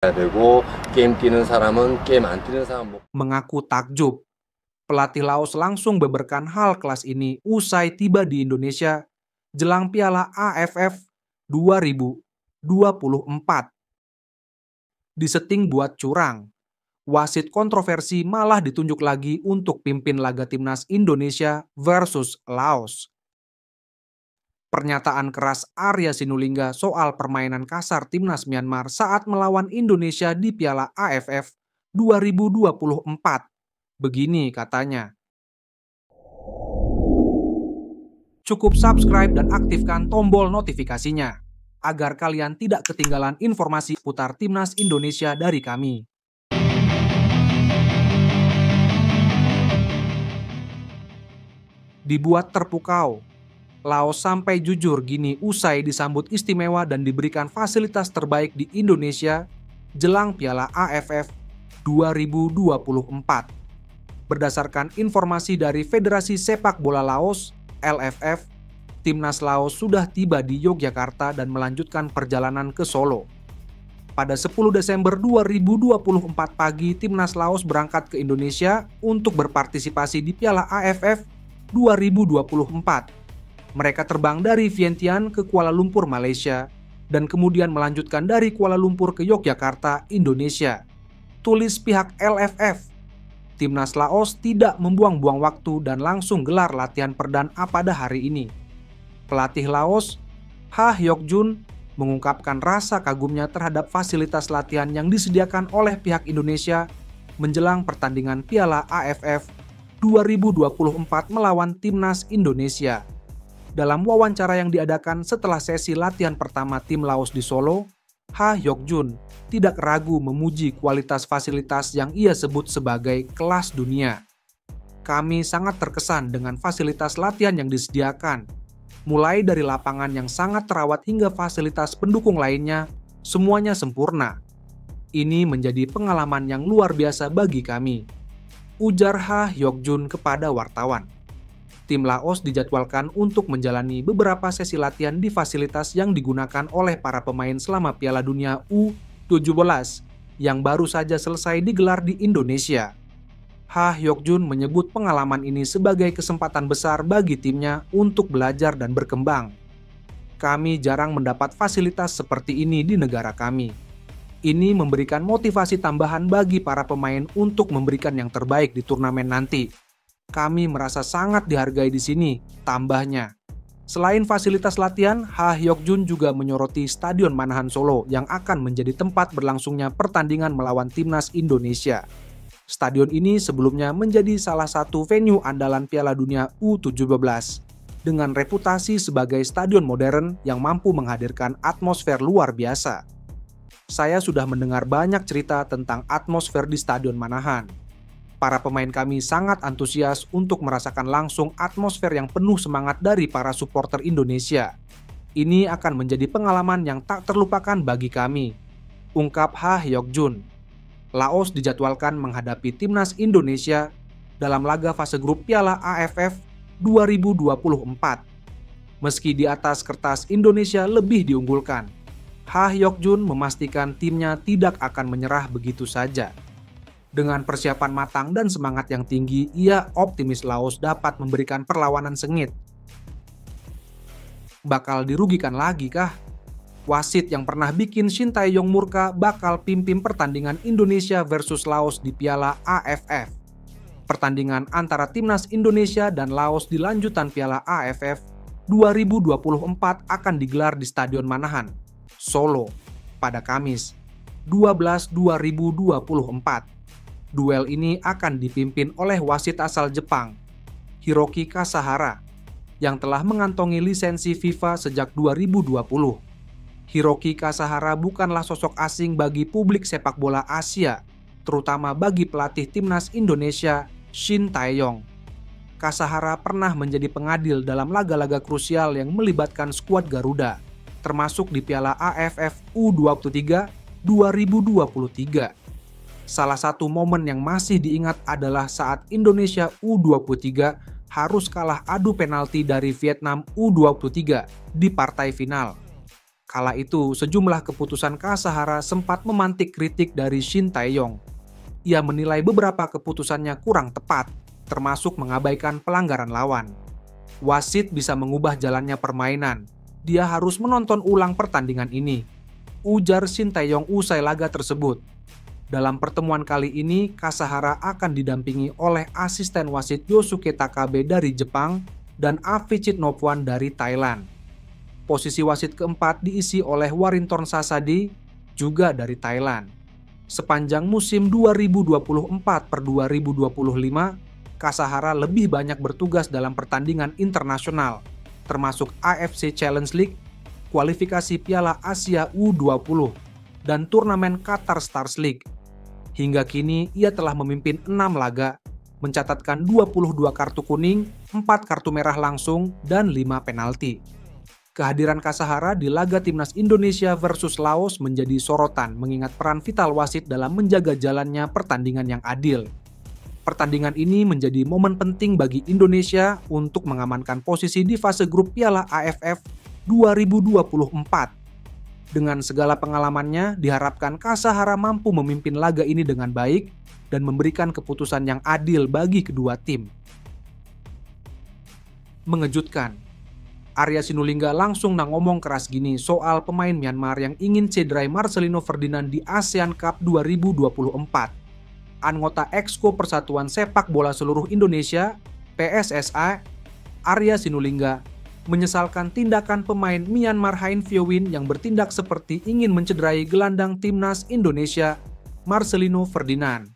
되고 게임 뛰는 사람은 게임 안 뛰는 사람 mengaku takjub. Pelatih Laos langsung beberkan hal kelas ini usai tiba di Indonesia jelang Piala AFF 2024. Diseting buat curang, wasit kontroversi malah ditunjuk lagi untuk pimpin laga timnas Indonesia versus Laos. Pernyataan keras Arya Sinulinga soal permainan kasar timnas Myanmar saat melawan Indonesia di Piala AFF 2024. Begini katanya, cukup subscribe dan aktifkan tombol notifikasinya, agar kalian tidak ketinggalan informasi putar timnas Indonesia dari kami. Dibuat terpukau, Laos sampai jujur gini usai disambut istimewa dan diberikan fasilitas terbaik di Indonesia jelang Piala AFF 2024. Berdasarkan informasi dari Federasi Sepak Bola Laos, LFF, Timnas Laos sudah tiba di Yogyakarta dan melanjutkan perjalanan ke Solo. Pada 10 Desember 2024 pagi, Timnas Laos berangkat ke Indonesia untuk berpartisipasi di Piala AFF 2024. Mereka terbang dari Vientiane ke Kuala Lumpur, Malaysia, dan kemudian melanjutkan dari Kuala Lumpur ke Yogyakarta, Indonesia. Tulis pihak LFF. Timnas Laos tidak membuang-buang waktu dan langsung gelar latihan perdana pada hari ini. Pelatih Laos, Ha Hyok Jun, mengungkapkan rasa kagumnya terhadap fasilitas latihan yang disediakan oleh pihak Indonesia menjelang pertandingan Piala AFF 2024 melawan Timnas Indonesia. Dalam wawancara yang diadakan setelah sesi latihan pertama tim Laos di Solo, Ha Hyok Jun tidak ragu memuji kualitas fasilitas yang ia sebut sebagai kelas dunia. Kami sangat terkesan dengan fasilitas latihan yang disediakan. Mulai dari lapangan yang sangat terawat hingga fasilitas pendukung lainnya, semuanya sempurna. Ini menjadi pengalaman yang luar biasa bagi kami, ujar Ha Hyok Jun kepada wartawan. Tim Laos dijadwalkan untuk menjalani beberapa sesi latihan di fasilitas yang digunakan oleh para pemain selama Piala Dunia U17 yang baru saja selesai digelar di Indonesia. Ha Hyok Jun menyebut pengalaman ini sebagai kesempatan besar bagi timnya untuk belajar dan berkembang. Kami jarang mendapat fasilitas seperti ini di negara kami. Ini memberikan motivasi tambahan bagi para pemain untuk memberikan yang terbaik di turnamen nanti. Kami merasa sangat dihargai di sini, tambahnya. Selain fasilitas latihan, Ha Hyok Jun juga menyoroti Stadion Manahan Solo yang akan menjadi tempat berlangsungnya pertandingan melawan Timnas Indonesia. Stadion ini sebelumnya menjadi salah satu venue andalan Piala Dunia U17, dengan reputasi sebagai stadion modern yang mampu menghadirkan atmosfer luar biasa. Saya sudah mendengar banyak cerita tentang atmosfer di Stadion Manahan. Para pemain kami sangat antusias untuk merasakan langsung atmosfer yang penuh semangat dari para supporter Indonesia. Ini akan menjadi pengalaman yang tak terlupakan bagi kami, ungkap Ha Hyok Jun. Laos dijadwalkan menghadapi Timnas Indonesia dalam laga fase grup Piala AFF 2024. Meski di atas kertas Indonesia lebih diunggulkan, Ha Hyok Jun memastikan timnya tidak akan menyerah begitu saja. Dengan persiapan matang dan semangat yang tinggi, ia optimis Laos dapat memberikan perlawanan sengit. Bakal dirugikan lagi kah? Wasit yang pernah bikin Shin Tae-yong murka bakal pimpin pertandingan Indonesia versus Laos di Piala AFF. Pertandingan antara Timnas Indonesia dan Laos di lanjutan Piala AFF 2024 akan digelar di Stadion Manahan, Solo, pada Kamis 12/2024. Duel ini akan dipimpin oleh wasit asal Jepang, Hiroki Kasahara, yang telah mengantongi lisensi FIFA sejak 2020. Hiroki Kasahara bukanlah sosok asing bagi publik sepak bola Asia, terutama bagi pelatih Timnas Indonesia, Shin Tae-yong. Kasahara pernah menjadi pengadil dalam laga-laga krusial yang melibatkan skuad Garuda, termasuk di Piala AFF U23 2023. Salah satu momen yang masih diingat adalah saat Indonesia U23 harus kalah adu penalti dari Vietnam U23 di partai final. Kala itu, sejumlah keputusan Kasahara sempat memantik kritik dari Shin Tae-yong. Ia menilai beberapa keputusannya kurang tepat, termasuk mengabaikan pelanggaran lawan. Wasit bisa mengubah jalannya permainan. Dia harus menonton ulang pertandingan ini, ujar Shin Tae-yong usai laga tersebut. Dalam pertemuan kali ini, Kasahara akan didampingi oleh asisten wasit Yosuke Takabe dari Jepang dan Avicii Nopwan dari Thailand. Posisi wasit keempat diisi oleh Warinthorn Sasadi, juga dari Thailand. Sepanjang musim 2024-2025, Kasahara lebih banyak bertugas dalam pertandingan internasional, termasuk AFC Challenge League, kualifikasi Piala Asia U20, dan turnamen Qatar Stars League. Hingga kini, ia telah memimpin 6 laga, mencatatkan 22 kartu kuning, 4 kartu merah langsung, dan 5 penalti. Kehadiran Kasahara di laga Timnas Indonesia versus Laos menjadi sorotan mengingat peran vital wasit dalam menjaga jalannya pertandingan yang adil. Pertandingan ini menjadi momen penting bagi Indonesia untuk mengamankan posisi di fase grup Piala AFF 2024. Dengan segala pengalamannya, diharapkan Kasahara mampu memimpin laga ini dengan baik dan memberikan keputusan yang adil bagi kedua tim. Mengejutkan, Arya Sinulinga langsung ngomong keras gini soal pemain Myanmar yang ingin cederai Marcelino Ferdinand di ASEAN Cup 2024. Anggota Exco Persatuan Sepak Bola Seluruh Indonesia, PSSA, Arya Sinulinga, menyesalkan tindakan pemain Myanmar Hein Viewin yang bertindak seperti ingin mencederai gelandang Timnas Indonesia, Marcelino Ferdinand.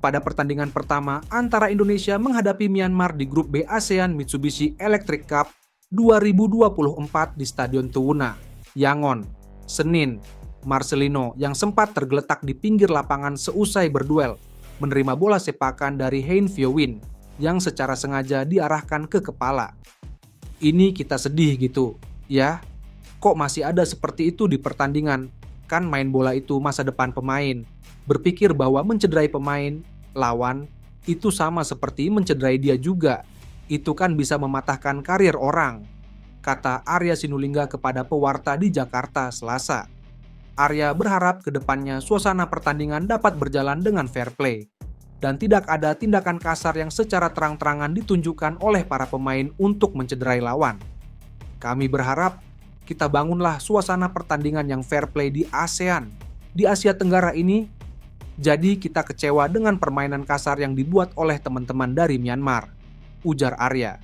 Pada pertandingan pertama antara Indonesia menghadapi Myanmar di grup B ASEAN Mitsubishi Electric Cup 2024 di Stadion Tuwuna, Yangon, Senin, Marcelino yang sempat tergeletak di pinggir lapangan seusai berduel, menerima bola sepakan dari Hein Viewin yang secara sengaja diarahkan ke kepala. Ini kita sedih gitu, ya. Kok masih ada seperti itu di pertandingan? Kan main bola itu masa depan pemain. Berpikir bahwa mencederai pemain lawan itu sama seperti mencederai dia juga. Itu kan bisa mematahkan karir orang, kata Arya Sinulinga kepada pewarta di Jakarta Selasa. Arya berharap ke depannya suasana pertandingan dapat berjalan dengan fair play dan tidak ada tindakan kasar yang secara terang-terangan ditunjukkan oleh para pemain untuk mencederai lawan. Kami berharap kita bangunlah suasana pertandingan yang fair play di ASEAN, di Asia Tenggara ini. Jadi kita kecewa dengan permainan kasar yang dibuat oleh teman-teman dari Myanmar, ujar Arya.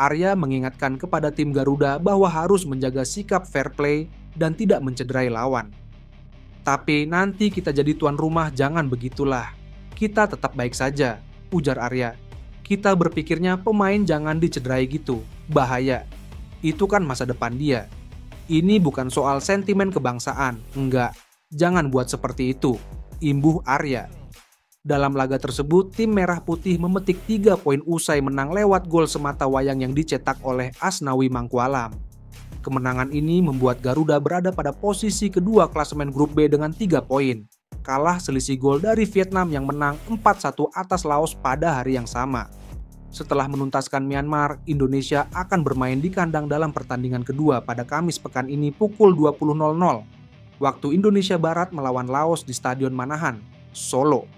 Arya mengingatkan kepada tim Garuda bahwa harus menjaga sikap fair play dan tidak mencederai lawan. Tapi nanti kita jadi tuan rumah jangan begitulah. Kita tetap baik saja, ujar Arya. Kita berpikirnya pemain jangan dicederai gitu, bahaya. Itu kan masa depan dia. Ini bukan soal sentimen kebangsaan, enggak. Jangan buat seperti itu, imbuh Arya. Dalam laga tersebut, tim Merah Putih memetik 3 poin usai menang lewat gol semata wayang yang dicetak oleh Asnawi Mangkualam. Kemenangan ini membuat Garuda berada pada posisi kedua klasemen grup B dengan 3 poin. Kalah selisih gol dari Vietnam yang menang 4-1 atas Laos pada hari yang sama. Setelah menuntaskan Myanmar, Indonesia akan bermain di kandang dalam pertandingan kedua pada Kamis pekan ini pukul 20.00 waktu Indonesia Barat melawan Laos di Stadion Manahan, Solo.